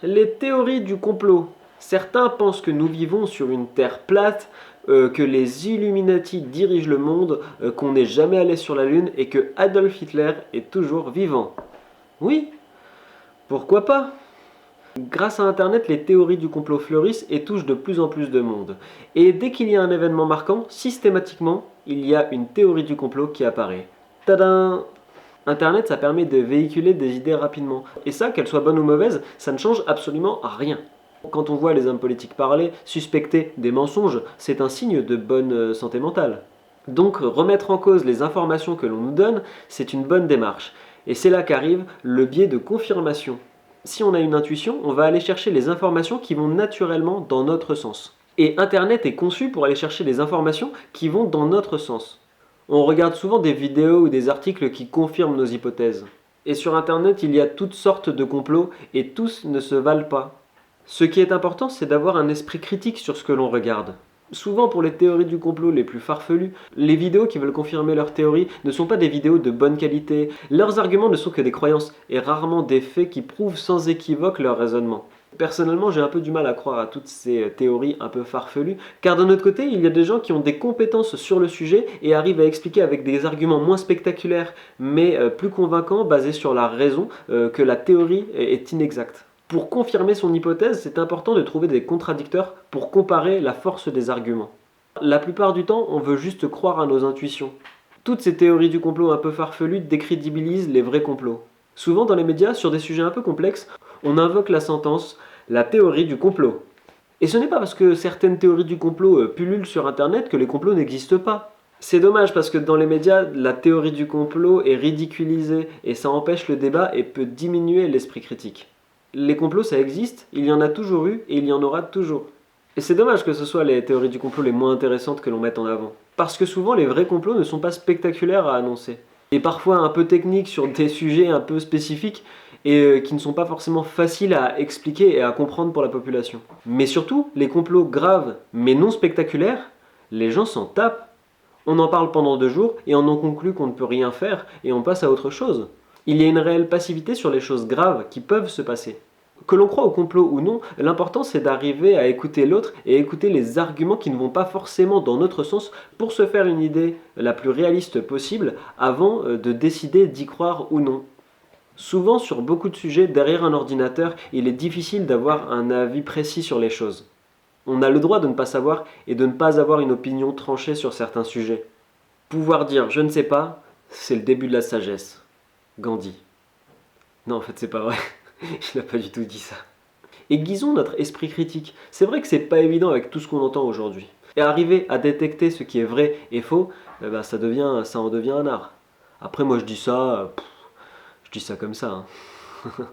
Les théories du complot. Certains pensent que nous vivons sur une terre plate, que les Illuminati dirigent le monde, qu'on n'est jamais allé sur la Lune et que Adolf Hitler est toujours vivant. Oui, pourquoi pas? Grâce à Internet, les théories du complot fleurissent et touchent de plus en plus de monde. Et dès qu'il y a un événement marquant, systématiquement, il y a une théorie du complot qui apparaît. Tadam! Internet, ça permet de véhiculer des idées rapidement. Et ça, qu'elles soient bonnes ou mauvaises, ça ne change absolument rien. Quand on voit les hommes politiques parler, suspecter des mensonges, c'est un signe de bonne santé mentale. Donc remettre en cause les informations que l'on nous donne, c'est une bonne démarche. Et c'est là qu'arrive le biais de confirmation. Si on a une intuition, on va aller chercher les informations qui vont naturellement dans notre sens. Et Internet est conçu pour aller chercher les informations qui vont dans notre sens. On regarde souvent des vidéos ou des articles qui confirment nos hypothèses. Et sur Internet, il y a toutes sortes de complots et tous ne se valent pas. Ce qui est important, c'est d'avoir un esprit critique sur ce que l'on regarde. Souvent pour les théories du complot les plus farfelues, les vidéos qui veulent confirmer leurs théories ne sont pas des vidéos de bonne qualité. Leurs arguments ne sont que des croyances et rarement des faits qui prouvent sans équivoque leur raisonnement. Personnellement, j'ai un peu du mal à croire à toutes ces théories un peu farfelues, car d'un autre côté, il y a des gens qui ont des compétences sur le sujet et arrivent à expliquer avec des arguments moins spectaculaires, mais plus convaincants, basés sur la raison, que la théorie est inexacte. Pour confirmer son hypothèse, c'est important de trouver des contradicteurs pour comparer la force des arguments. La plupart du temps, on veut juste croire à nos intuitions. Toutes ces théories du complot un peu farfelues décrédibilisent les vrais complots. Souvent dans les médias, sur des sujets un peu complexes, on invoque la sentence « la théorie du complot ». Et ce n'est pas parce que certaines théories du complot pullulent sur Internet que les complots n'existent pas. C'est dommage parce que dans les médias, la théorie du complot est ridiculisée et ça empêche le débat et peut diminuer l'esprit critique. Les complots, ça existe, il y en a toujours eu et il y en aura toujours. Et c'est dommage que ce soit les théories du complot les moins intéressantes que l'on mette en avant. Parce que souvent, les vrais complots ne sont pas spectaculaires à annoncer. Et parfois un peu techniques sur des sujets un peu spécifiques et qui ne sont pas forcément faciles à expliquer et à comprendre pour la population. Mais surtout, les complots graves mais non spectaculaires, les gens s'en tapent. On en parle pendant 2 jours et on en conclut qu'on ne peut rien faire et on passe à autre chose. Il y a une réelle passivité sur les choses graves qui peuvent se passer. Que l'on croit au complot ou non, l'important c'est d'arriver à écouter l'autre et écouter les arguments qui ne vont pas forcément dans notre sens pour se faire une idée la plus réaliste possible avant de décider d'y croire ou non. Souvent sur beaucoup de sujets, derrière un ordinateur, il est difficile d'avoir un avis précis sur les choses. On a le droit de ne pas savoir et de ne pas avoir une opinion tranchée sur certains sujets. Pouvoir dire je ne sais pas, c'est le début de la sagesse. Gandhi. Non, en fait, c'est pas vrai. Il n'a pas du tout dit ça. Aiguisons notre esprit critique. C'est vrai que c'est pas évident avec tout ce qu'on entend aujourd'hui. Et arriver à détecter ce qui est vrai et faux, ça en devient un art. Après, moi, je dis ça comme ça. Hein.